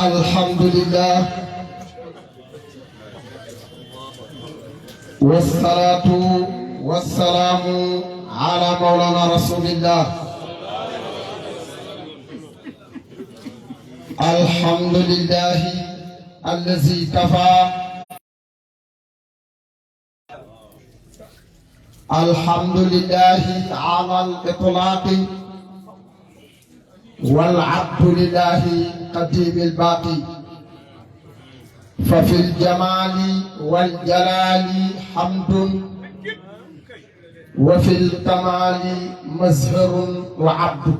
الحمد لله والصلاة والسلام على مولانا رسول الله. الحمد لله الذي كفى. الحمد لله على الإطلاق والعبد لله قديم الباقي. ففي الجمال والجلال حمد وفي الكمال مزهر وعبد.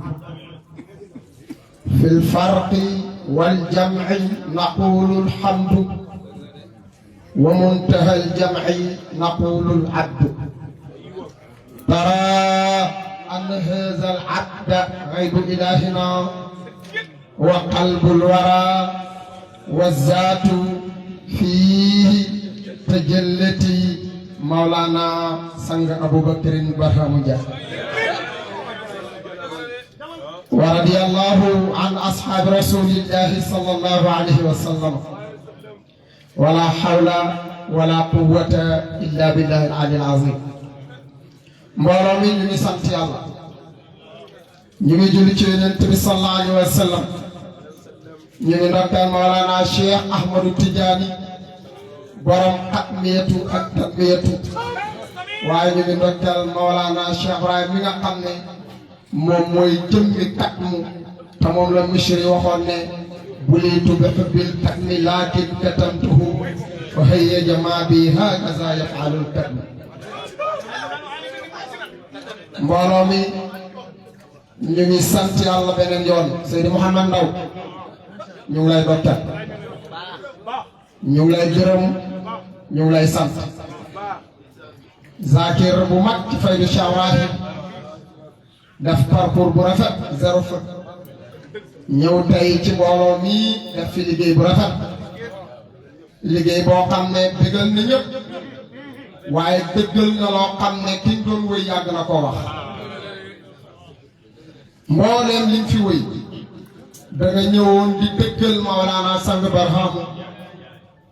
في الفرق والجمع نقول الحمد ومنتهى الجمع نقول العبد. ترى أن هذا العبد عيد إلهنا وقلب الورى والذات فيه تجلتي مولانا سنگ أبو بكر برهام جاه. ورضي الله عن أصحاب رسول الله صلى الله عليه وسلم. ولا حول ولا قوة إلا بالله العلي العظيم. mbooloo mi ñu ngi sant yàlla ñu ngi julli ci Yonent bi sallallahu alayhi wa sallam ñu ngi ndokkeel Mawlana Cheikh Ahmadou Tidiane borom xatmiyatu ak tatmiyatu waaye ñu ngi ndokkeel Mawlana Cheikh Ibrahim mi nga xam ne moom mooy jëmmi tatmu te moom la Misri waxoon ne bulitu bi hubbil tatmi laakin katamtuhu wa hayyaja ma bi hakaza yaf'alul tatmu. mbooloo mi ñu ngi sant yàlla beneen yoon Seydi Mouhamed Ndaw ñu ngi lay dokkal ñu ngi lay gërëm ñu ngi lay sant zakir bu mag ci faydu Chawahid def parcours bu rafet zéro faute ñëw tey ci mbooloo mi def fi liggéey bu rafet liggéey boo xam ne bégal na ñëpp waaye dëggal na loo xam ne ki ñu doon wëy yàgg na koo wax mbooleem liñ fi wëy da nga ñëwoon di dëggal Mawlana Sang Barham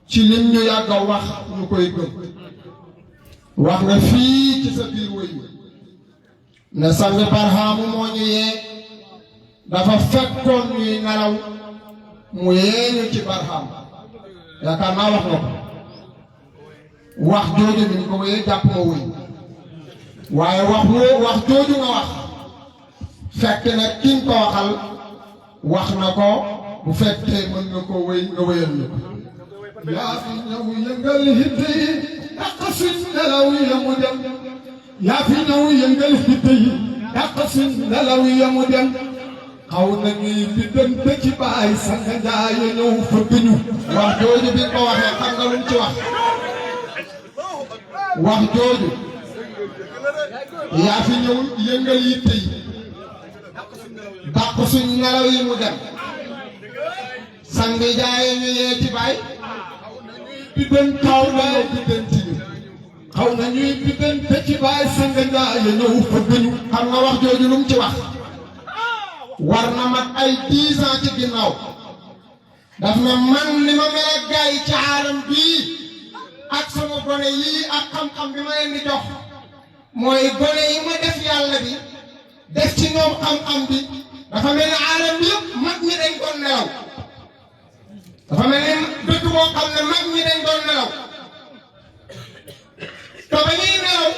ci lim ñu yàgg a wax ñu koy gëm wax nga fii ci sa biir wëy ne Sang Barham moo ñu yee dafa fekkoon ñuy nelaw mu yee ñu ci Barham yaakaar naa wax nga ko wax jooju bi ñu ko wéyee jàpp ma wëy waaye wax jooju nga wax fekk na ki nga ko waxal wax na ko bu fekkee mën nga ko wéy nga wéyal ñu ko. yaa fi ñëw yëngal hitte yi dàq suñ nelaw ya mu dem yaa fi ñëw yëngal hitte yi dàq suñ nelaw ya mu dem xaw nañuy diggante ci baay sang njaay ya ñëw fëgg ñu. wax jooju bi ko waxee xam nga lu mu ci wax. wax jooju yaa fi ñëw yëngal yitte yi dàq suñ nelaw yi mu dem sang bi jaaye ñu yee ci baay xaw nañuy biddante ñu xaw nañuy biddante ci baay sang jaaye ñëw fëgg ñu. xam nga wax jooju lu mu ci wax war na mat ay 10 ans ci ginnaaw daf na man ni ma mel ak gaay ci aalam bii ak sama gone yii ak xam-xam bi ma leen di jox mooy gone yi ma def yàlla bi def ci ñoom xam-xam bi dafa mel ni aalam bi yëpp mag ñi dañ doon nelaw dafa mel ni dëkk boo xam ne mag ñi dañ doon nelaw te ba ñuy nelaw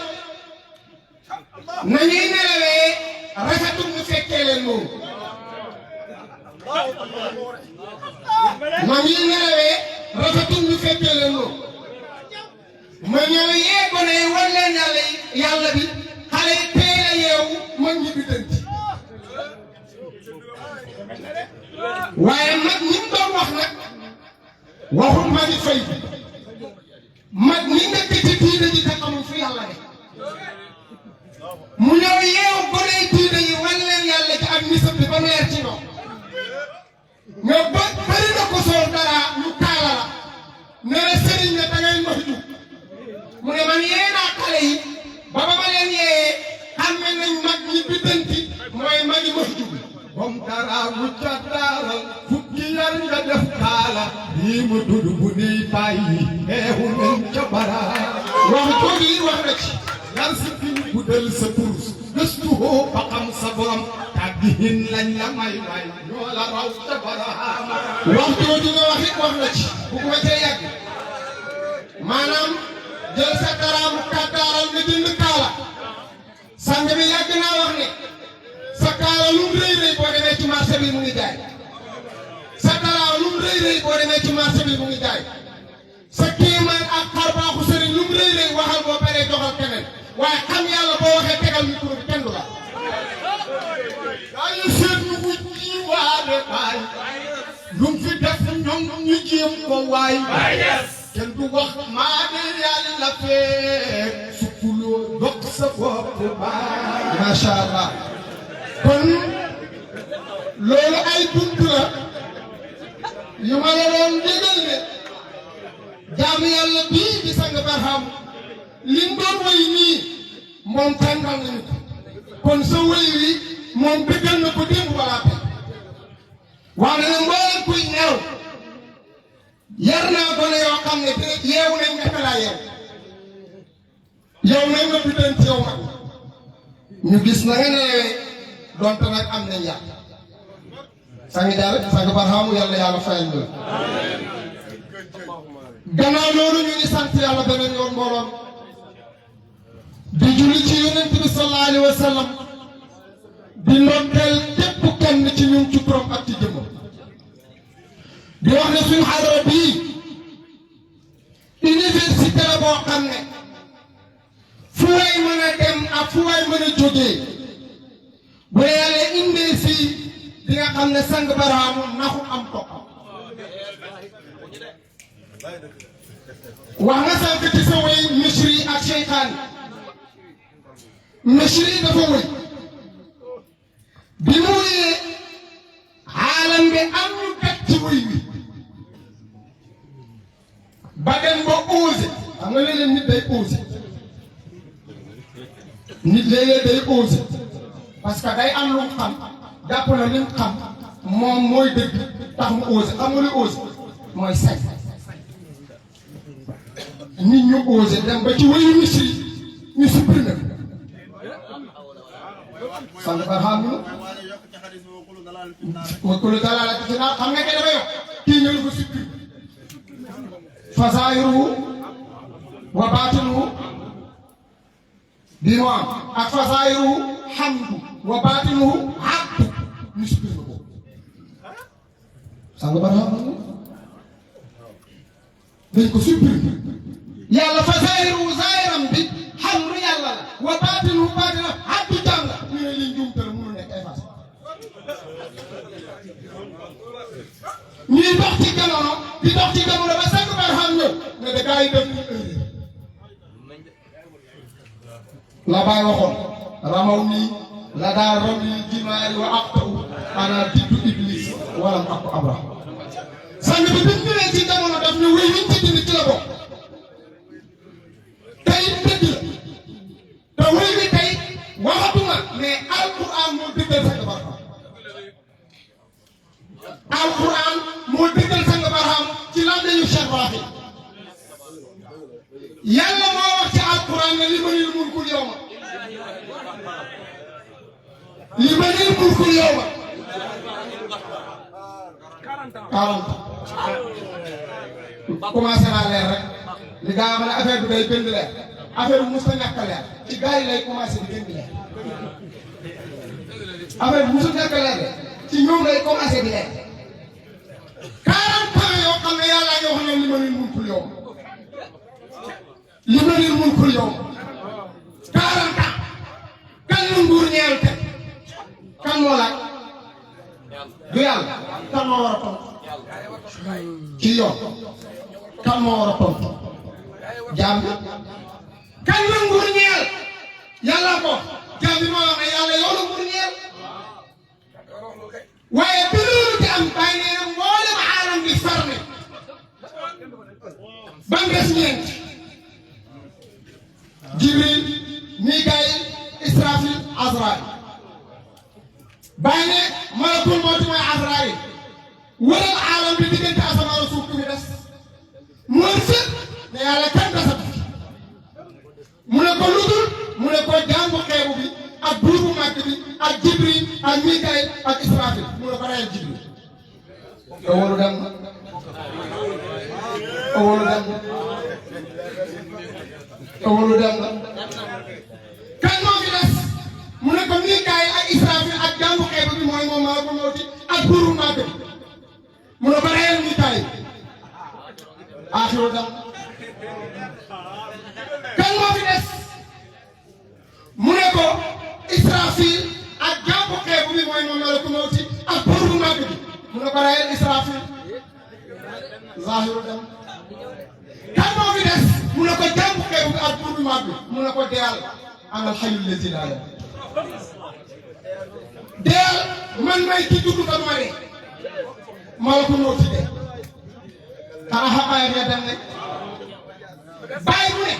nañuy nelawee rafetul ñu fekkee leen moom nañuy nelawee rafetul ñu fekkee leen moom ma ñëw yee gone yi wan leen yàlla bi xale yi teel a yeewu mag ñi bi dënti waaye mag ñi mu doon wax nag waxul magi fay mag ñi nekk ci diine ji te xamul fu yàlla ne mu ñëw yeewu gone yi diine yi wan leen yàlla ci ak misab bi ba mu leer ci ñoom nga bëri na ko sool dara ñu kaala la ne la sëriñ ne dangay max ju mu ne man yee naa xale yi ba ma leen yee xamme nañ mag ñi biddanti mooy magi max ju bom dara mu ca daara fukki yar nga def kaala lii mu dudd bu niy bàyyi xeexu nañ ca bara wax jooju yi wax na ci yar si fiñ guddal sa turus gëstu hoo ba xam sa borom tàggihin lañ la may ñoo la raw ca bara wax jooju nga wax it wax na ci bu ko cee yàgg maanaam jël sa daraamu kàddaaral nga jënd kaala sang bi yàgg naa wax ne sa kaala lu mu rëy rëy boo demee ci marché bi mu ngi jaay sa daraaw lu mu rëy rëy boo demee ci marché bi mu ngi jaay sa kéemaan ak xar baaxu sëriñ lu mu rëy rëy waxal boo paree doxal keneen waaye xam yàlla boo waxee tegal micro bi kenn du la. waaye seetlu bu jiwaale waay lu mu fi def ñoom ñu jéem ko waay. kenn du wax maa de yàlla fekk sukkuloo dox sa bopp baay. macha allah kon loolu ay buntu la yu ma la doon digal ne jaamu yàlla bii di Sang Barham li mu doon wéy nii moom tàngal nañu ko kon sa wéy wi moom bëggal na ko démb balaa tey wax na ne mbooleem kuy ñëw yar naa gone yoo xam ne te yeewu nañ nga laa yow nañ nga biteen ci yow nag ñu gis na nga neewee donte nag am nañ yàq sang daal sang barxaamu yàlla fayal ñu gannaaw loolu ñu ngi sant yàlla beneen yoon mbooloom di julli ci yonent bi sallallahu alayhi wa sallam di ndokkeel képp kenn ci ñun ci turam ak ci jëmmam di wax ne suñu xadara bii université la boo xam ne fu waay mën a dem ak fu waay mën a jógee bu la yàlla indee fii di nga xam ne sang baraamu naxu am topp wax nga sànq ci sa way Misri ak Cheikhaani Misri dafa wëy bi mu wëyee xaalam bi am ñu teg ci wëy wi ba dem ba osé xam nga léeg-léeg nit day osé nit léeg-léeg day osé parce que day am lu mu xam jàpp na li mu xam moom mooy dëgg tax mu osé xam nga lu osé mooy sañ nit ñu osé dem ba ci wëyu Misri ñu supprimer sang barxaam ñu wa kullu dalalatin fi naar xam nga ke dafa yokk kii ñëw ko supprimer fa zaahiruhu wa baatinuhu bii moo am ak fa zaahiruhu hamdu wa baatinuhu abdu ñu supprimer ko sang barxaam dañ ko supprimer yàlla fa zaahiruhu zaahiram bi hamdu yàlla la wa baatinuhu baatina abdu jàng ñu ne lii njuumte la mënu nekk ay fas ñuy dox ci jamono di dox ci jamono ba sang barxam ñëw ne da gaa yi def ni la baay waxoon ramaw nii la daa ramli jimaari wa aqtaw ana diddu iblis walam akku abraham sang bi bi ñëwee ci jamono daf ñu wéy wiñ ci dindi ci la bokk tey dëgg la te wéy wi tey waxatuma mais alquran moo dëggal sang barxam alquran moo dëggal sang barxam ci lan lañu Cheikh Rafi yàlla moo wax ci alquran ne limanil mulkul yawma limanil mulkul yawma 40 commencé naa leer rek li gaa xam ne affaire bi day gën di leer affaire bi mos a ñàkk a leer ci gaa yi lay commencé di gën di leer affaire bi mos a ñàkk a leer de ci ñoom lay commencé di leer 40 ans yoo xam ne yàlla ngi wax ne limanil mulkul yawma limanil mulkul yawma 40 ans kan la nguur ñeel te kan moo laaj du yàlla kan moo war a tontu ci yoon kan moo war a tontu jaam bi kan la nguur ñeel yàlla ko jaam bi moo wax ne yàlla yow la nguur ñeel waaye bi loolu di am bàyyi nee na mboolem aalam bi farne ba mu des ñeent Jibril Mikaayil Israfil Azraayil bàyyi ne malakul mawti mooy Azraayil wëral aalam bi diggante asamaan suuf bi des mooy fépp ne yàlla kan desatu mu ne ko ludul mu ne ko jàngu xeebu bi ak buur bu màgg bi ak Jibril ak Mikaayil ak Israfil mu ne ko reyal Jibril awalu dem na awalu dem na awalu dem na kan moo fi des mu ne ko Mikaayil ak Israfil ak jàngu xeebu bi mooy moom malakul mawti ak buur bu màgg bi mu ne ko reyal Mikaayil aaxiru dem kan moo fi des mu ne ko Israfil ak jàngu xeebu bi mooy moom malakul mawti ak buur bu màgg bi mu ne ko reyal Israfil zaahiru dem kan moo fi des mu ne ko jàngu xeebu bi ak buur bu màgg bi mu ne ko deyal anal hayyul lazii laa yamuut deyal man may ki dund ba ma dee malakul mawti dee xanaa xaqaay bi dem ne bàyyi mu ne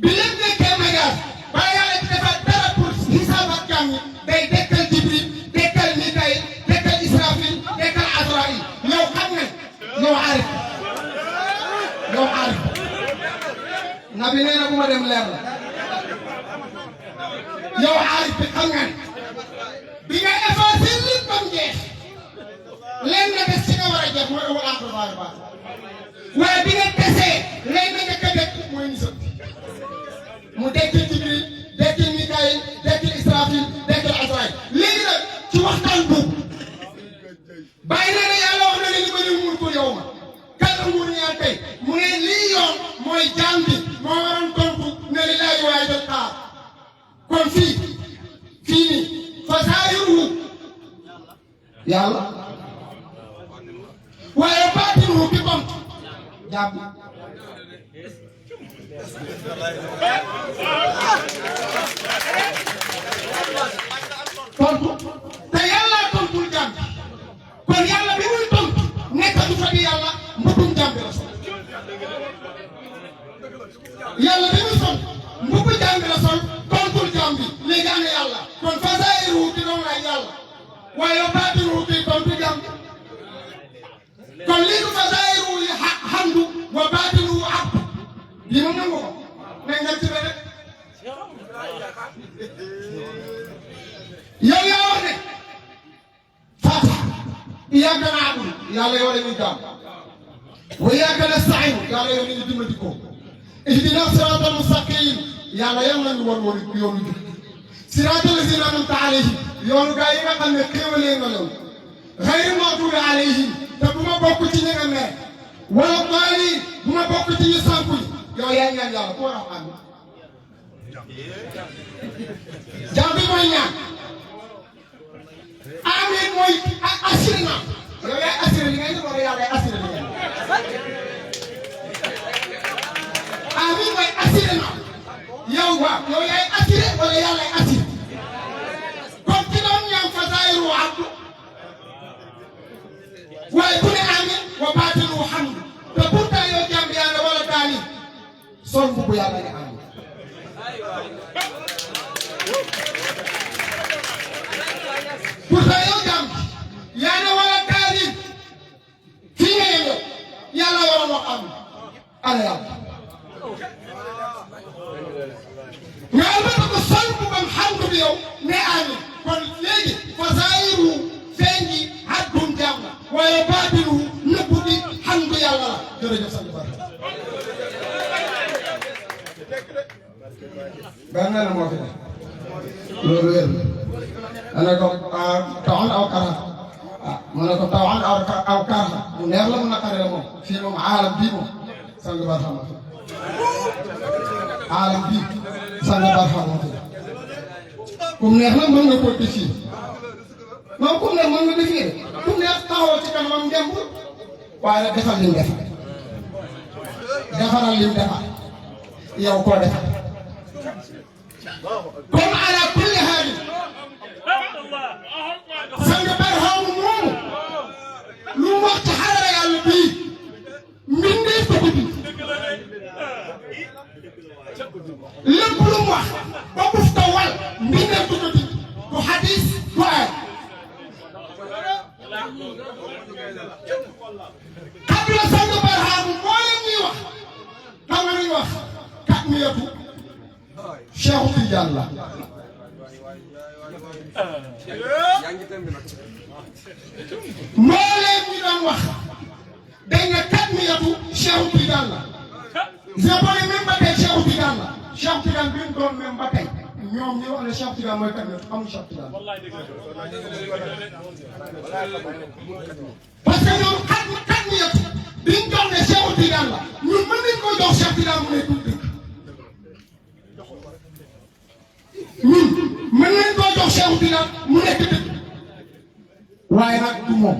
bi lépp nekkee magaas ba yàlla ci defar dara pour xisaab ak jaam ñi day dekkal Jibril dekkal Mikaayil dekkal Israfil dekkal Azraayil yow xam nga yow aarif nabi nee na bu ma dem leer la yow aarif bi xam nga ne bi nga effacé lépp ba mu jeex leen na des ci nga war a jeex mooy wu aaxir baax baax waaye bi nga desee leen na nga ko dekk mooy ni sëb mu dekkil Jibril dekkil Mikaayil dekkil Israafil dekkil Asraayil léegi nag ci waxtaan boobu bàyyi na ne yàlla wax na ne li ma ñu mun ko yow ma kàlla nguur ñaar tey mu ne lii yoon mooy jaam bi moo waroon tontu ne li laay waaye dal xaar kon fii nii fa zaahiruhu yàlla waaye baatinuhu ki tontu jàpp tontu te yàlla tontul jaam bi kon yàlla bi muy tontu nekkatu fa di yàlla mbubum jaam bi la sol yàlla bi muy sol mbubu jaam bi la sol tontul jaam bi léegi ana yàlla kon fa zaahiruhu ki doon laaj yàlla waaye baatinuhu ki tontu jaam bi kon lii du fa zaahiruhu yi hamdu wa baatinuhu abdu lii moom nangu ko mais nga ci rek yow yaa wax ne Fatiha iyyaaka na'budu yàlla yow la ñuy jaam wa iyyaaka nasta'iin yàlla yow la ñuy dimbali ko ihdina siraatal mustaqiim yàlla yow la ñu war yoonu jub siraatal laziina an'amta alayhim yoonu gaa yi nga xam ne xéewalee nga leen ghayril maghduubi alayhim te bu ma bokk ci ñi nga mer wala daalliin bu ma bokk ci ñi sànku yow yaa ñaan yàlla ku war a am jaam bi mooy ñaan amiin mooy assuré na yow yaay assuré li ngay def wala yàlla yaay assuré li ngay def amiin mooy assuré na yow waaw yow yaay assuré wala yàlla yaay assuré comme ki doon ñaan fa zaahiruhu abdu waaye bu ne amiin wa baatinuhu hamdu te pourtant yow jaam bi yàlla wala daali sol mbubu yàlla ne amiin pourtant yow jaam bi yaa ne wala daali fii nga yem yow yàlla waroon wax amiin ana yàlla nga albata ko sol mbubam hamdu bi yow ne amiin kon léegi fa zaahiruhu feeñ gi haddum jaam la waaye baatinuhu nëbbu bi hamdu yàlla la jërëjëf sant ba benn la moo fi def loolu wér ana ko tawan aw karaha mu ne ko tawan aw karaha mu neex la mu naqare la moom fii moom aalam bii moom sang barxam aalam bii sang barxam kum neex la mën nga ko défier moom kum neex mën nga défier kum neex taxawal ci kanamam ngemb waaye nag defal lim defal defaral lim defal yow koo defal comme ala kulli haal sang barxam moomu lu mu wax ci xarala yàlla bii mbindeef ko bi lépp lu mu wax ba buf ko wal mbindeef ko bi du xadis du aay xam la sang barxam moo leen ñuy wax xam nga ñuy wax kat mi yëpp Cheikh Tidiane la mbooleem ñi doon wax dañ ne kat mi yëpp Cheikh Tidiane la jabone même ba tey Cheikh Tidiane la Cheikh Tidiane bi mu doon même ba tey ñoom ñu wax ne Cheikh Tidiane mooy kat mi yëpp xamul Cheikh Tidiane parce que ñoom kat mi yëpp biñ doon ne Cheikh Tidiane la ñun mën nañ ko jox Cheikh Tidiane mu ne tuuti ñun mën nañ koo jox Cheikh Tidiane mu nekk dëgg waaye nag du moom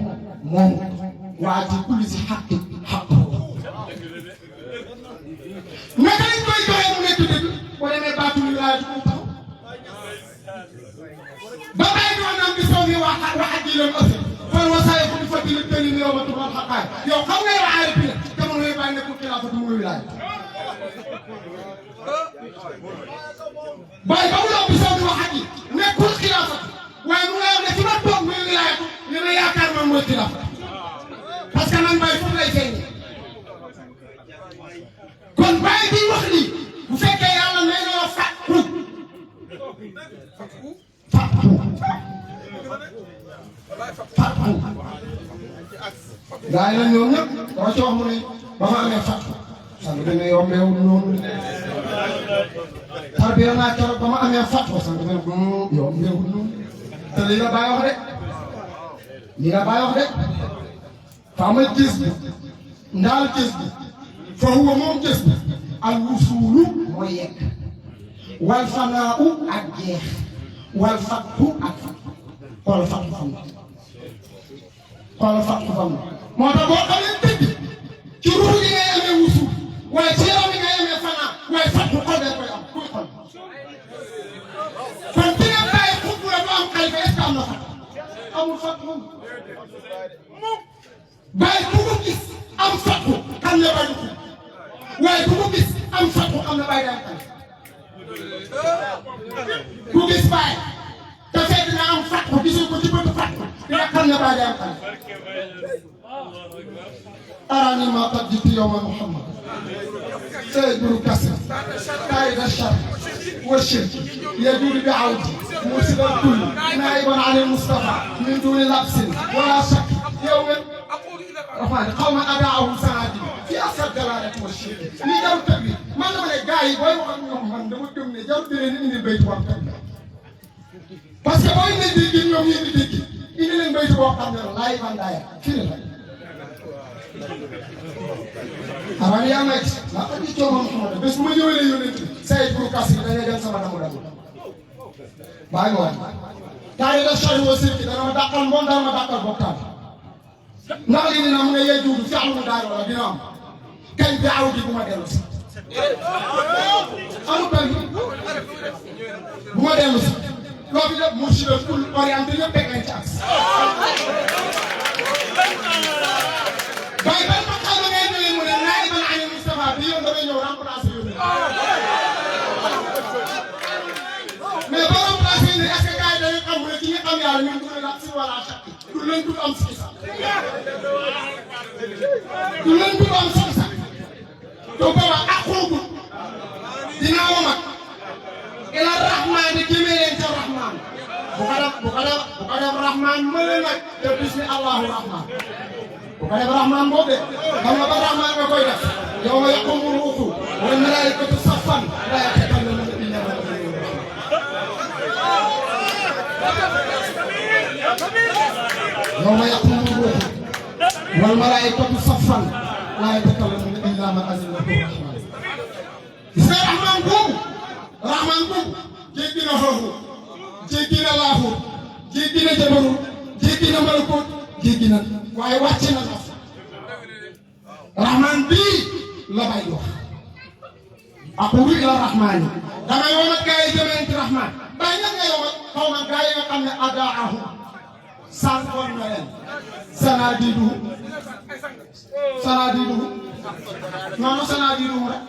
waa ji kulli si xaqi xaq naka lañ koy joxee mu nekk dëgg boo demee baatu wilaaya du taxaw ba bàyyi doon naan bi soog yi wax ji leen ëpp fan wasaay ko di fa dina tëli ni yow ma tumal xaqaay yow xam nga yow aarif bi la jamono yooyu bàyyi nekkul xilaafatu mu wilaaya bàyyi ba mu doon bi soog yi wax ji nekkul xilaafatu waaye mu ngi lay wax ne fi ma toog muy wilaayatu li ma yaakaar man mooy xilaafatu parce que man bàyyi foofu lay feeñee kon bàyyi bi wax lii gaa yi nag ñoom ñëpp dama ci wax mu ne ba ma amee fàttu sang bi ne yombeewul noonu tarbiya naa keroog ba ma amee fàttu sang bi ne yombeewul noonu te lii la bàyyi wax de lii la bàyyi wax de fa ma gis bi ndaal gis bi fa huwa moom gis bi al wusuulu mooy yegg wal fanaaw ak jeex wal fattu ak fattu xool fattu fam na xool fattu fam na moo tax boo xamee dëgg ci ruux yi ngay amee wusuul waaye ci yaram yi ngay amee fanaa waaye fattu xol day koy am kuy xol kon ki nga bàyyi xutbu la du am xalifa est-ce que am na fattu amul fattu moom bàyyi ku ko gis am fattu xam ne bàyyi ko waaye ku ko gis am fattu xam ne bàyyi day am xalifa ku gis bàyyi te fekk nga am fattu gisul ko ci bëtu fattu dina xam ne bàyyi day am xalifa أراني ما قد جئت يوم محمد سيدور كسر قائد الشر والشرك يدور بعودي مرسل الكل نائبا عن المصطفى من دون لبس ولا شك يوم رفعني قوم أداعهم سعادي في أصل الدلالة والشرك لي جاو تبلي ما نمني قايد وي وخم من دمتم ني جاو ترين إن البيت وقتم parce que boy ne digi ñom ñi digi indi leen baytu bo xam ne lay man daaya fi la avant yaa may la ko ci coomo Muhammad bés bu ma ñëwee yónnent say pour kasi da ngay dem sama damu damu bàyyi ma waay taay da shay wo sirki dana ma dàqal moom dana ma dàqal bokkaat ndax li dina mu ne yee juudu fi amu daay wala dina am kañ bi aw di bu ma dellu si amu kañ bu ma dellu si loo fi def murshid kul orienté ñëpp teg nañ ci axe bàyyi ban ma xam ne ngay ñëwee mu ne naay ban ani Moustapha bi yow dafay ñëw remplacer yow mais boo remplacer ni est-ce que gars yi dañuy xam ne ki nga xam yàlla ñun du la si wala chaque du leen dul am si sax du leen dul am si sax to baba ak xoogul dinaa womat ila rahmaan jëmee leen ca rahmaan bu ko def rahmaan mëne nag te bismi allahu rahmaan bu ko def rahmaan boobu de xam nga ba rahmaan nga koy def yawma yaqumu ruuhu wal malaa'ikatu saffan laa yatakallamuna illa man yawma yaqumu ruuhu wal malaa'ikatu saffan laa yatakallamuna illa man azina lahu rahmaan gis nga rahmaan boobu jéggi na foofu jéggi na laafu jéggi na jabaru jéggi na malakut jéggi na waaye wàcce na ndox rahmaan bii la bay wax aqulu ila rahmaani damay woon ak gaa yi jëmee ci rahmaan bàyyi ñan nga yow xaw ma gaa yi nga xam ne adaahu sànkoon na leen sanadiidu noonu sanadiidu rek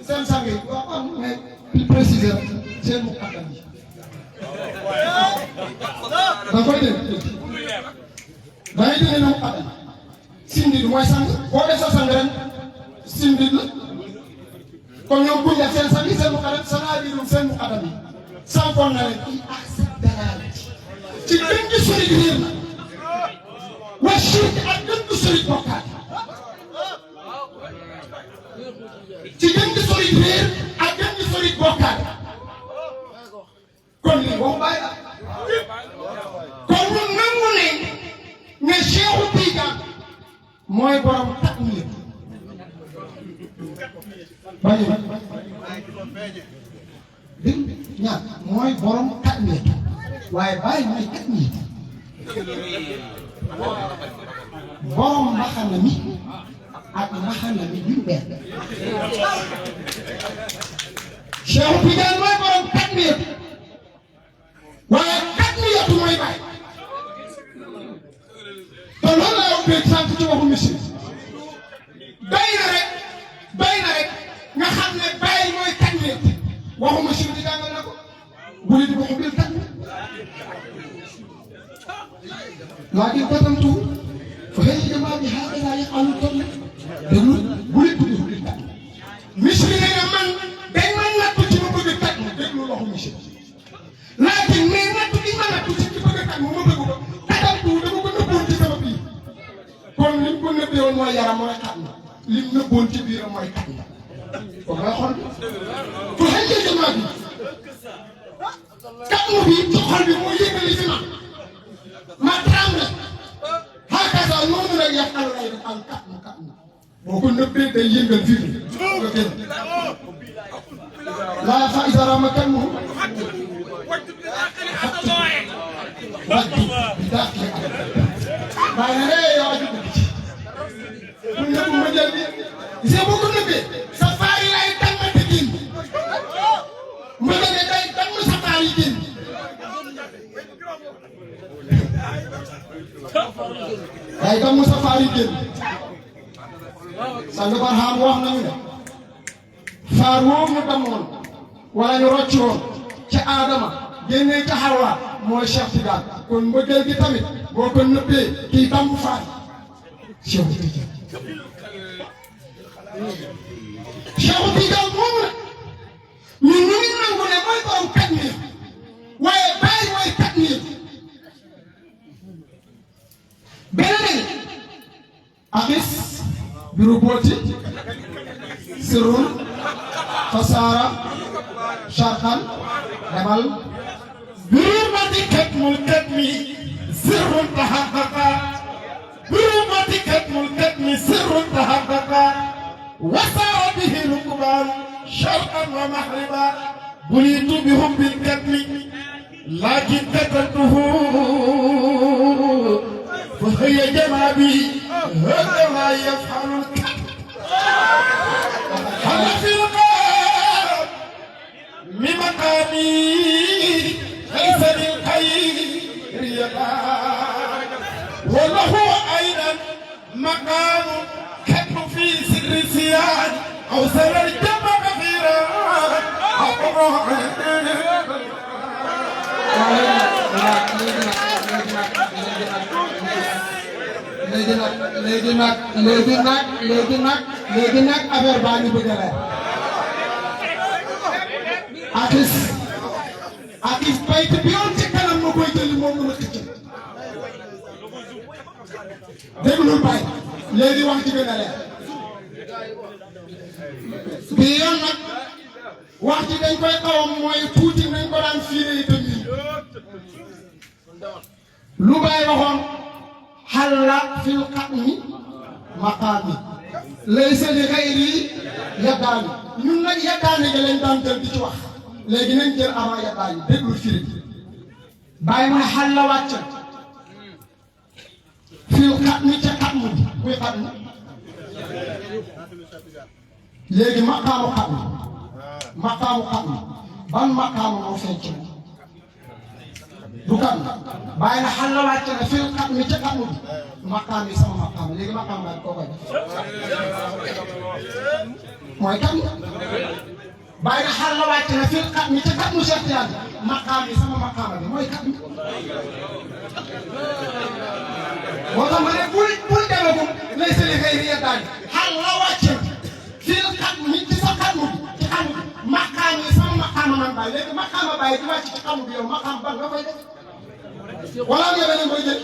seen sang yi waaw mais plus préciser seen muqaddam yi da koy dégg dangay dégg ne muqaddam sindid mooy sang boo def sa sang ren sindid la comme ñoom buñ def seen sang yi seen muqaddam sanadiidu seen muqaddam yi sànkoon na leen i accepté ci gën gi sori réer na wa shirk ak gën gi sori bokkaat ci gën gi sori réer ak gën gi sori bokkaat kon lii boo bàyyi la kon ñun nangu ne Cheikhu Tijaan mooy borom takmiir bàyyi dégg ñaar mooy borom takmiir waaye bàyyi mooy takmiir borom mbaxana mi ak mbaxana mi duñ benn Cheikhu Tijaan mooy borom takmiir waaye takmiyatu mooy bàyyi te loolu laa ubbee sant ci waxu monsieur bay na rek nga xam ne bàyyi mooy takmiyat waxu monsieur di jàngal na ko bu di waxu bil takmiyat laakin katamtu fa xëy si jamaa bi xaaral laa yaqalu toll déglu bu di waxu bil takmiyat monsieur nee na man dañ ma natt ci ma bëgg takk déglu waxu monsieur laakin mais natt gi ma natt ci bëgg takk ma bëgg ko tagal tuuti dama ko nëbboon ci sama biir kon ni mu ko nëbbee nëbboon ci biiram mooy kat yi kon nga xool fu xëy jamaa bi kat mu bi ci xol bi moo yëgali fi ma tremble hakaza noonu rek yàqal lay def al kat mu boo ko nëbbee day yëngal fii nga génn laa fa iza rama kan mu wajju bi daaxli waaye nag yow aju dëgg ci bu nëbb ma jël bi gisee boo ko nëbbee sa faar yi lay dammate génn ma ne day damm sa faar yi génn day damm sa faar yi génn sang Barham wax nañu ne faar woowu ñu damoon wala ñu rocci woon ca Adama génnee ca Hawa mooy Cheikh Tidiane kon mbëggeel gi tamit boo ko nëbbee kii damm faar Cheikh Tidiane Cheikh Tidiane moomu nag ñun ñu ngi nangu ne mooy borom kat nii waaye bàyyi mooy kat nii beneen akis بربوتي سر فسارة شرقا جبل برمتي كتم الكتم سر تحقق برمتي كتم الكتم سر تحقق وسار به ركبان شرقا ومغربا بليت بهم بالكتم لكن كتمته فهي جنابي هذا ما يفعل الكذب هل في القلب من مقامي ليس للخير يدان وله أيضا مقام كتب في سر سيان أو سر الجمع كثيرا léegi nag affaire baa ngi bëgg a leer akis bayt bi yoon ci kanam ma koy jëli moom mën a xëcc déglul bay léegi wax ci gën a leer bi yoon nag wax ci dañ koy xawam mooy tuuti nañ ko daan fiiree tamit lu bay waxoon xalla fil xatmi maqaami laysa li xayri yaddaani ñun nag yaddaani nga leen daan jël di ci wax léegi nañ jël avant yaddaani déglul firi bàyyi mu ne xalla wàccal fil xatmi ca xatmu bi kuy xatmu léegi maqaamu xatmi ban maqaamu moo feeñ ci du kan bàyyi na xal la wàcc na fil xam mi ca xamu bi maqaam yi sama maqaam léegi maqaam baa koo koy def mooy kan bàyyi na xal la wàcc na fil xam mi ca xamu Cheikh Tidiane maqaam yi sama maqaam bi mooy kan moo tax ma ne bul demagum lay sëli xëy ri yeddaani xal la wàcc na fil xam mi ci sa xamu bi ci xamu bi maqaam yi sama maqaam man bàyyi léegi maqaam bàyyi di wàcc ci xamu bi yow maqaam ban nga koy def wala nga beneen koy jël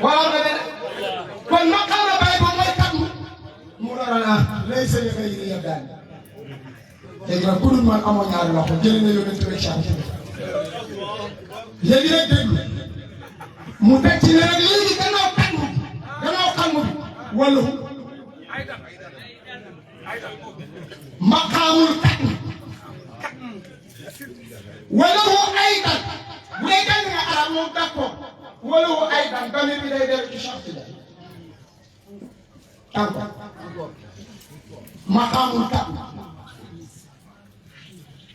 wala nga beneen kon maqaama bàyyi ba mooy kat mu rarana lay sëli xëy ri yeddaani léegi nag ku dul man amoo ñaari loxo jëli na yónnee rek saa léegi nag déglu mu teg ci ne rek léegi gannaaw xam bi wala maqaamul kat wala wu aydan bu dee jàng nga arab moom d'accord wala wu aydan damir bi day dellu ci Cheikh Tidiane encore maqaamul kat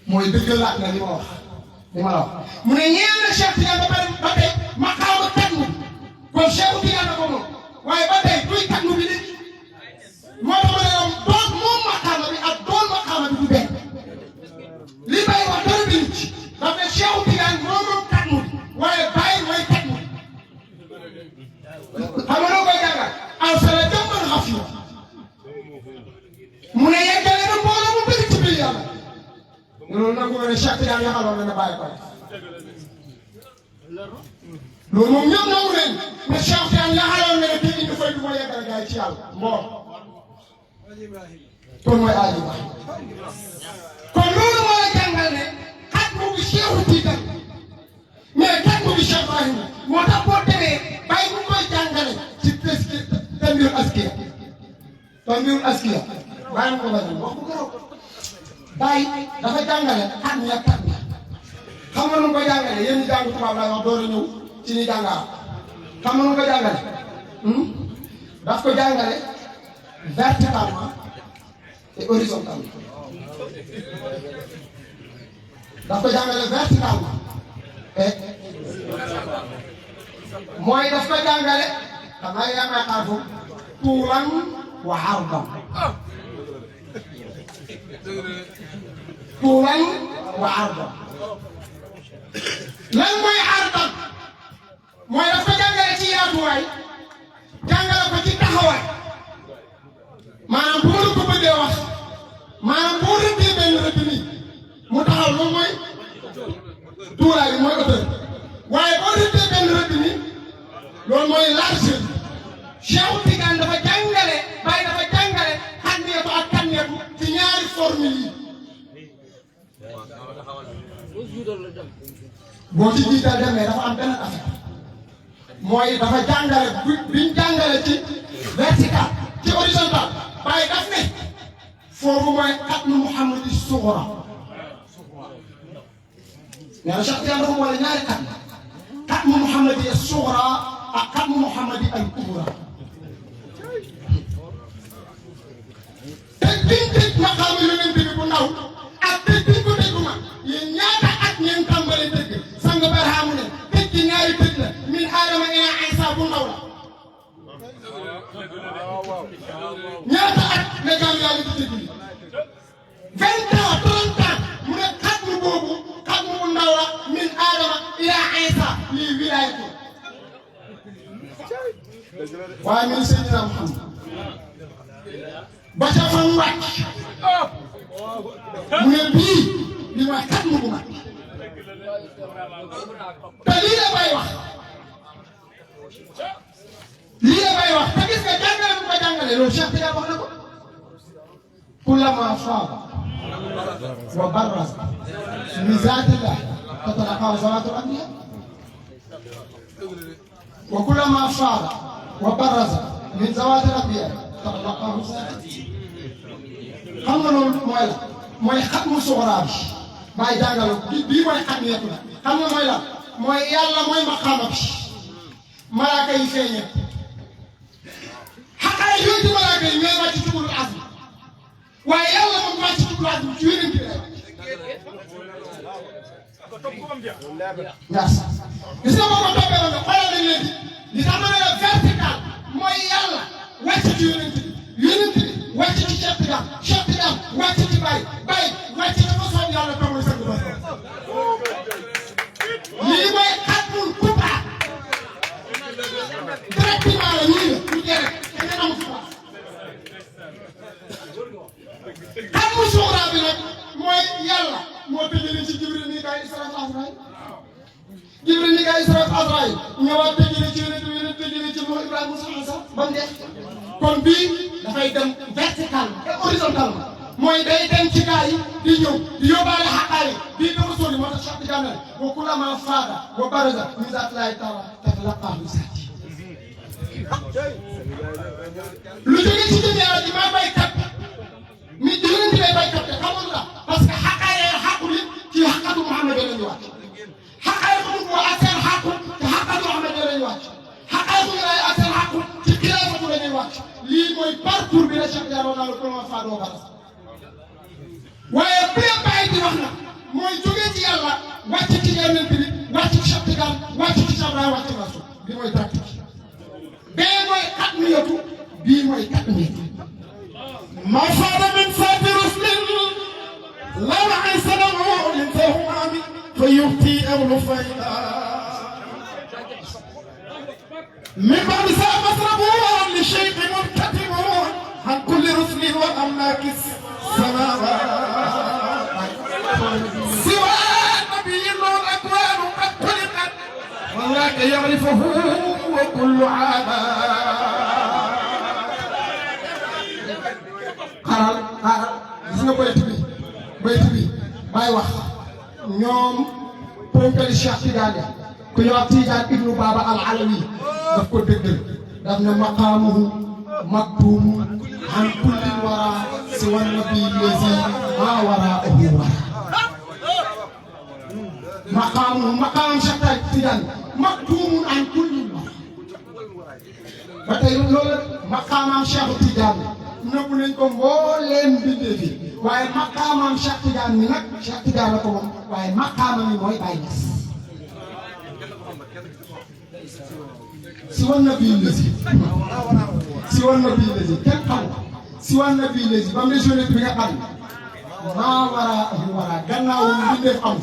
mooy dëggalaat na li ma wax mu ne ñeel na Cheikh Tidiane ba pare ba tey maqaamul kat kon Cheikh Tidiane ko moom waaye ba tey duy kat bi léegi moo tax ma ne doon moom maqaama bi ak doon maqaama bi du benn li bay wax dara bi nit daf ne Cheikh Tidiane moom kat waaye bàyyi mooy kat xam nga loo koy jàngal aw sala jëmmal xafiya mu ne yeggale na mbooloo mu bëri ci biir yàlla loolu nag mu ne Cheikh Tidiane yaxaloon na ne bàyyi ko loolu moom ñëpp nangu nañ ne Cheikh Tidiane yaxaloon na ne kii indi fay du ma yeggale gaay ci yàlla mboor kon mooy Aji Ba kon loolu moo la jàngal ne xat mu ngi Cheikh Tidiane mais xat mu ngi Cheikh Ibrahim moo tax boo demee bàyyi mu koy jàngale ci Tanbihul Askiya bàyyi mu ko bañ wax bu garaw bàyyi dafa jàngale xat mi ak xat mi xam nga nu mu ko jàngale yéen ñi jàng tubaab lay wax door a ñëw ci ñi jàng arab xam nga nu mu ko jàngale daf ko jàngale verticalement et horizontalement daf ko jàngale verticalement et mooy daf ko jàngale xam nga yaa may xaar foofu tuulan wa ardan tuulan wa ardan lan mooy ardan mooy daf ko jàngale ci yaatuwaay jàngale ko ci taxawaay maanaam bu ma la ko bëggee wax maanaam boo rëddee benn rëdd nii mu taxaw loolu mooy tuuraay bi mooy hauteur waaye boo rëddee benn rëdd nii loolu mooy largeur Cheikh Tidiane dafa jàngale Baye dafa jàngale xànneetu ak kànneetu ci ñaari formule yi boo ci jiital demee dafa am benn affaire mooy dafa jàngale biñ jàngale ci vertical ci horizontal Baye daf ne foofu mooy xatmu Muhammad sughra nee na Cheikh Tidiane dafa boole ñaari xatmu Muhammad sughra ak xatmu Muhammad al kubra te biñ tëj maqaama yonent bi bu ndaw ak tëj biñ ko tëj bu mag yéen ñaata at ngeen tàmbale tëj sang barhaamu ne tëj ci ñaari tëj la min aadama ila Isa bu ndaw la ñaata at la jaam yàlla ci tëj bi 20 ans 30 ans mu ne xatmu boobu xatmu bu ndaw la min aadama ila Isa lii wilaayatu waaye min Seydina Muhammad ba ca fan wàcc mu ne bii li mooy xatmu bu mag te lii la bay wax te gis nga jàngale bu ko jàngale loolu Cheikh Tidiane wax na ko kullama faada wa barraza min zaatillah tatalaqaa zawaatul anbiyaa wa kullama faada wa barraza min zawaatil anbiyaa tatalaqaahu zaatillah xam nga loolu mooy la mooy xatmu suxraa bi bàyyi jàngale ko bii mooy xat yeeku la xam nga mooy la mooy yàlla mooy maqaama bi malaaka yi feeñee xaqaay yooyu ci malaaka yi ñooy wàcc ci ulul azmi waaye yàlla moom wàcc ci ulul azmi ci yeneen bi lay wàcc. gis nga boo ko toppee woon xoolal nañ leen li tax ma ne la vertical mooy yàlla wàcc ci yeneen bi wàcc ci Cheikh Tidiane wàcc ci Baye wàcc dafa soob yàlla toog na sëgg ba lii mooy xatmul kubra directement la ñuy la ñu jëre te ngeen am fi xatmu suxra bi nag mooy yàlla moo tëjale ci Jibril Mikaayil Israafil Azraayil Jibril Mikaayil Israafil Azraayil ñëwaat tëjale ci yeneen tëjale ci Nuux Ibrahima Musaa ba mu dee kon bii dafay dem vertical et horizontal mooy day dem ci gaa yi di ñëw di yóbbaale xaqaay bii dafa sori moo tax Cheikh Tidiane wa kullama faada wa baraza min zaatillahi taala tatalaqaahu zaati lu jóge ci jëm yàlla ji maa baykat mi yonent lay baykat te xamul la parce que xaqaay xaqul yëpp ci xaqatu Muhammad la ñu wàcc xaqaay xamul ko ak seen xaqu te xaqatu Muhammad la ñu wàcc xaqaay bu ñu ak seen xaqu ci xilaafatu la ñuy wàcc lii mooy parcours bi la Cheikh Tidiane wax naa la kullama faada wa baraza waaye bu dee bàyyi di wax na mooy jógee ci yàlla wàcc ci yonent bi wàcc ci Cheikh Tidiane wàcc ci Cheikh Ibrahima wàcc ci Rasul bi mooy pratique bee mooy xatmiyatu bii mooy xatmiyatu ma faada min saati ruslin law aysanahu min fahumi fa yuxti awlu fayda min ba'di sa masrabu li shaykh munkatim an kulli ruslin wa amlakis سوى نبي الأكوان قد خلقت وذاك يعرفه وكل عام xaaral gis nga bayt bi bay wax ñoom ponkali Cheikh Tidiane ku ñu wax Tidiane ibnu Baba al Alawi daf ko dëggal daf ne maqaamuhu maktuum an kulli wara si wan nabi lazi ma waraahu wara maqaam Cheikh Tidiane maktuum an kulli wara ba tey loolu maqaamam Cheikh Tidiane nëbbu nañ ko mbooleem bindee fi waaye maqaamam Cheikh Tidiane mi nag Cheikh Tidiane la ko moom waaye maqaamam mi mooy Baye Niass si wan na bii lesi kenn xam si wan na bii lesi ba mu ne jeune bi nga xam maa wara gannaawul mbindeef am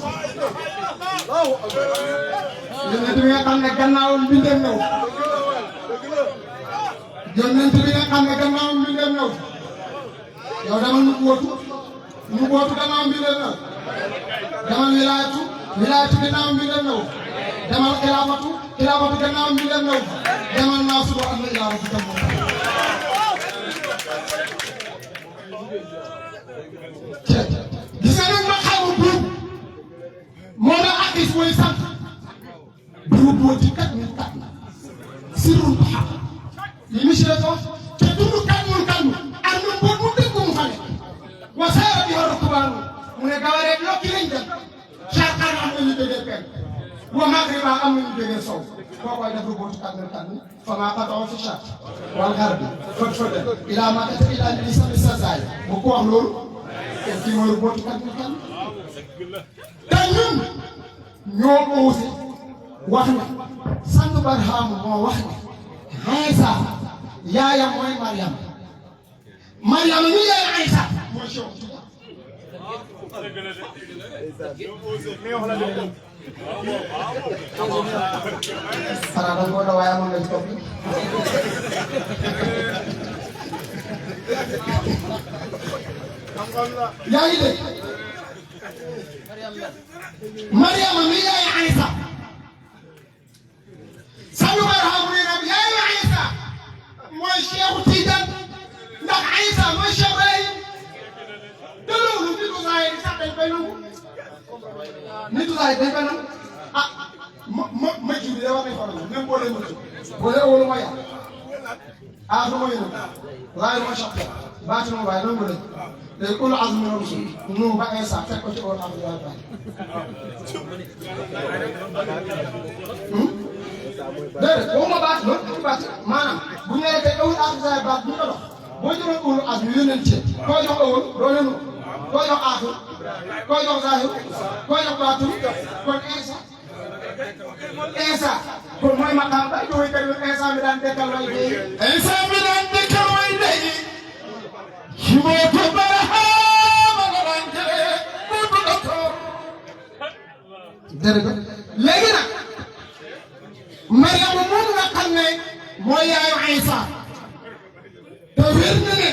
jeune bi nga xam ne gannaawul mbindeef ñëw yonent bi nga xam ne gannaawul mbindeef ñëw yow dama nu bootu gannaawul mbindeef ñëw demal wilaayatu gannaawul mbindeef ñëw demal xilaafatu gannaawul mbindeef ñëw demal naa suba am na ilaa rabbi tam gis nga nag ma xamu buub moo la akis mooy sant buub boo ci kat min kat sirrul baxar li monsieur ko te dundu kalmul kalmu ak nu mboot mu dëggu mu xale wasaara bi war a kubaaru mu ne gawareeg yokki lañ dem caaqaan am nañu déggee penk wa magriba am nañu déggee sow koo koy def bootu kalmul kalmu fa maa qata'u fi shart wal garbi fëd ilaa ma tata ilaa li sami sasaay bu ko wax loolu te kii mooy bootu kalmul kalmu te ñun ñoo osé wax ne sant Barhaamu moo wax ne Aysa yaayam mooy Mariam mi yaay Aysa mooy Cheikh xanaa da nga ko waaye amoon nañu topp yaa ngi dégg Mariam mi yaay Aysa Sanu Barhaamu ne nag yaay Aysa mooy Cheikh Tidiane ndax Aysa mooy Cheikh Ibrahim te loolu nitu saa yi sax dañ koy nangu nitu saa yi dañ koy nangu ah ma jiw bi da war nañ ko nangu même boo leen ma jiw boo leen wóolu ma yàlla ah du ma yëngu waaye ma Cheikh baatu ma waaye nangu lañ léegi ulu azmi na rusul nu ba Aysa fekk ko ci olu azmi na rusul déedéet boo ma baat loolu ci baat maanaam bu ñu nee tey ewul aaxir baat bu ñu ko dox boo jëloon ewul as bi yónneen ci koo jox ewul doo leen koo jox aaxir koo jox zaahir koo jox baatul kon Insa kon mooy maqaam ba ñu woy kër Insa mi daan dekkal way dee Insa mi daan dekkal way dee ci mootu Barhaamu la daan jëlee mootu docteur jërëjëf léegi nag Mariam moom nga xam ne mooy yaayu Aysa te wér na ne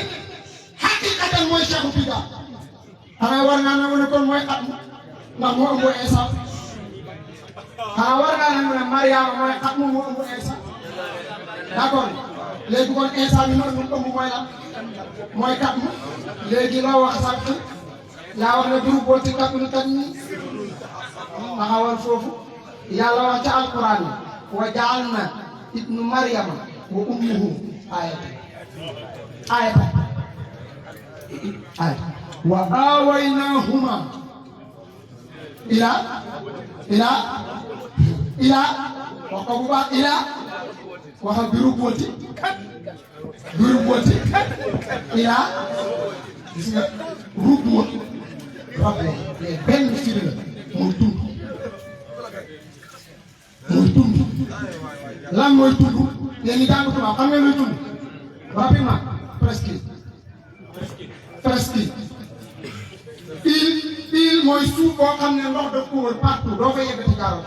xaqiqatan mooy Cheikh Tidiane xanaa war ngaa nangu ne kon mooy xat ndax moo ëmb Aysa xanaa war ngaa nangu ne Mariam mooy xat moo ëmb Aysa d'accord léegi kon Aysa mi noonu ëmb mooy lan mooy kat mu léegi loo wax sax yaa wax ne duru boo ci kat ni kat ñi taxawal foofu yàlla wax ca alquran yi wa ja'alna ibnu Maryama wa ummuhu ayatan wa awaynahuma ila wax ko bu baax waxa biru booti ila gis nga rubu rabbo les benn firi la mooy tund lan mooy tund yéen ñi jàng tubaab xam ngeen luy tund rapidement presque il mooy suuf boo xam ne ndox daf ko wër partout doo fa yegg ci gaaw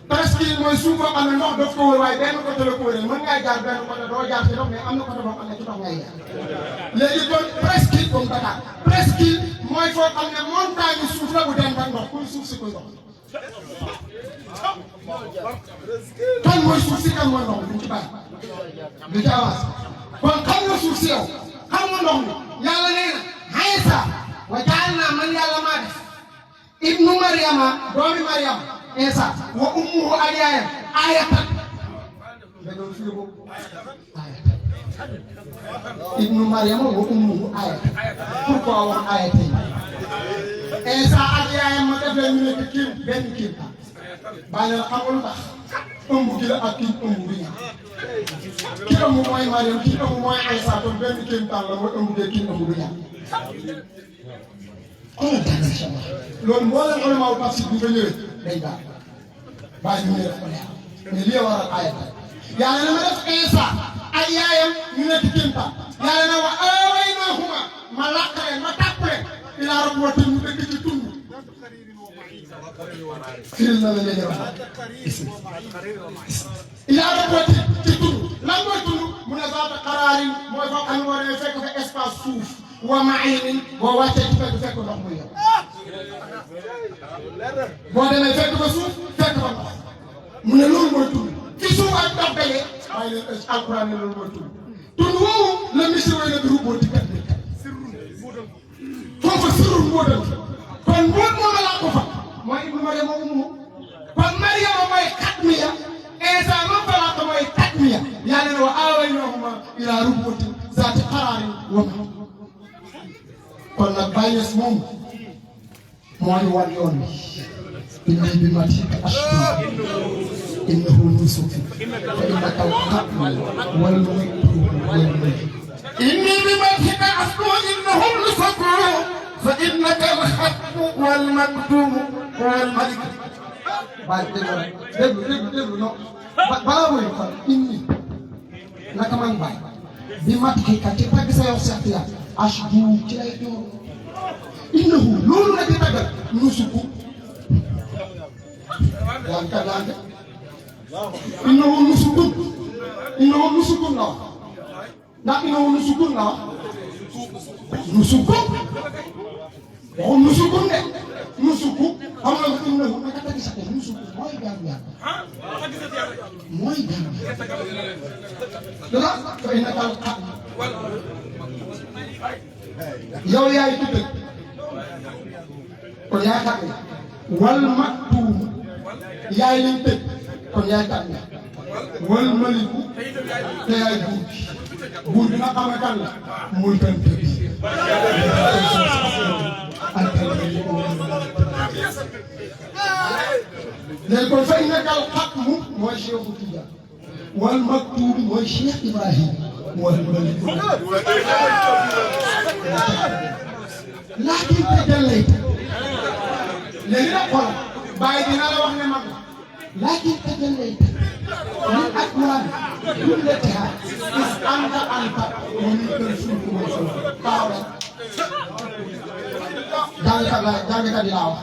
presque mooy suuf boo xam ne ndox daf ko wër waaye benn côté la ko wëree mën ngaa jaar benn côté doo jaar ci ndox mais am na côté boo xam ne ci ndox ngay jaar léegi kon presque comme Dakar presque mooy foo xam ne montagne suuf la bu dem ak ndox kuy suuf si koy ndox kan mooy suuf si kan mooy ndox mi ci bàyyi du ci avancé kon xam nga suuf si yow xam nga ndox mi yàlla nee na Iisa wa ja'alnaa man yàlla maa def ibnu Maryama doomi Maryam Iisa wa ummuhu ak yaayam ayatan dañoo firi boobu ayatan ibnu Maryama wa ummuhu ayatan pourquoi wax ayatan Iisa ak yaayam ma def leen ñu nekk kii benn kii bàyyi la xamul tax ëmb gi la ak kii ëmb bi ñaar kii ëmb mooy Maryam kii ëmb mooy Iisa kon benn kii la mooy ëmb gi kii ëmb bi ñaar loolu mboolem ulama wu tafsir bi nga ñëwee day daal bàyyi ñu def ko leer mais lii waral ayatan yàlla na ma def Iisa ak yaayam ñu nekk kéemtaan yàlla na wa aawaynahuma ma làq leen ma tàpp leen ilaa rabwatin mu dëkk ci tund firil na la léegi ilaa rabwatin ci tund lan mooy tund mu ne zaata qaraarin mooy foo xam ne moo demee fekk fa espace suuf wa ma'inin boo wàccee ci fekk ndox muy yow boo demee fekk fa suuf fekk fa ndox mu ne loolu mooy tund ci suuf ak ndox daje waaye leen alquran ne loolu mooy tund tund woowu la misir way na di rubboo ci kat bi foofu sirul mbóotal kon mbóot moom la ko fa mooy ibnu Maryam ummu kon Maryam mooy xatmiya Iisa moom fa la ko mooy xatmiya yàlla ne wa aawaynahuma ilaa rabwatin zaati qaraarin wa ma'in kon nag Baye Niass moom mooy wan yoon bi inni bi matika ashku innahu nusuki fa innaka al-qatlu wal mu'tu wal mu'tu inni bi matika ashku innahu nusuki fa innaka al-qatlu wal mu'tu wal mu'tu Baye déglu non balaa muy xam inni naka man Baye bi matika ci tagg sa yow Seex Tijaan ashku ci lay doon innahu loolu la di taggal nusuku yanka innahu nusukun la wax ndax innahu nusukun la wax nusukun waxul nusukun de nusuku xam nga innahu naka tagg sa yow nusuku mooy jaamu yàlla mooy jaamu yàlla fa innaka al-qatl yow yaay tudd kon yaay xam ne wal maktuum yaay liñ tëj kon yaay tànn wal maliku te yaay buur bi nga xam ne kan la muy kan tëj léegi kon fay nekkal xatmu mooy Cheikh Tijaan wal maktuum mooy Cheikh Ibrahim wal maliku laakin tajallayta léegi nag xool Baye dina la wax ne man laakin tajallayta min akmali kullatiha is anta wa min kulli mooy suuf baaw rek jàngkat yi laa wax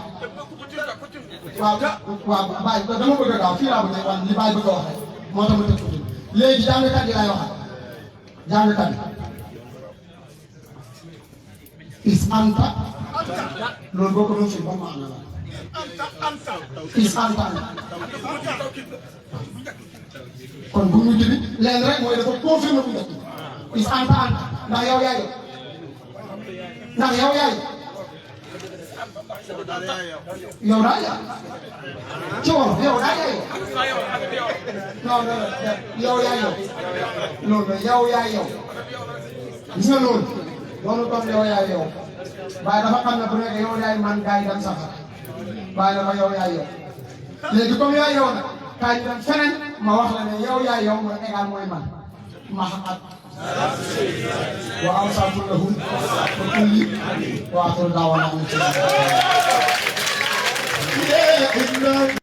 waaw Baye dama bëgg a gaaw fii laa bëgg a wax li Baye bëgg a wax rek moo tax ma tëj ko léegi jàngkat yi laay waxal jàngkat yi is anta loolu boo ko doon fi ba mu ànd la is anta kon bu mujj bi leen rek mooy dafa confirmé bu njëkk is anta ndax yow yaay ndax yow yaay yow daa yaa ci wolof yow daa yaay non yow yaay yow loolu yow yaay yow gis nga loolu loolu doon yow yaay yow Baye dafa xam ne bu nekk yow yaay man gars yi dem safara Baye dafa yow yaay yow léegi comme yaay yow nag kaay ñu dem feneen ma wax la ne yow yaay yow mooy égal mooy man Mahamad wa awsatu lahum wa kulli wa akhir da'wana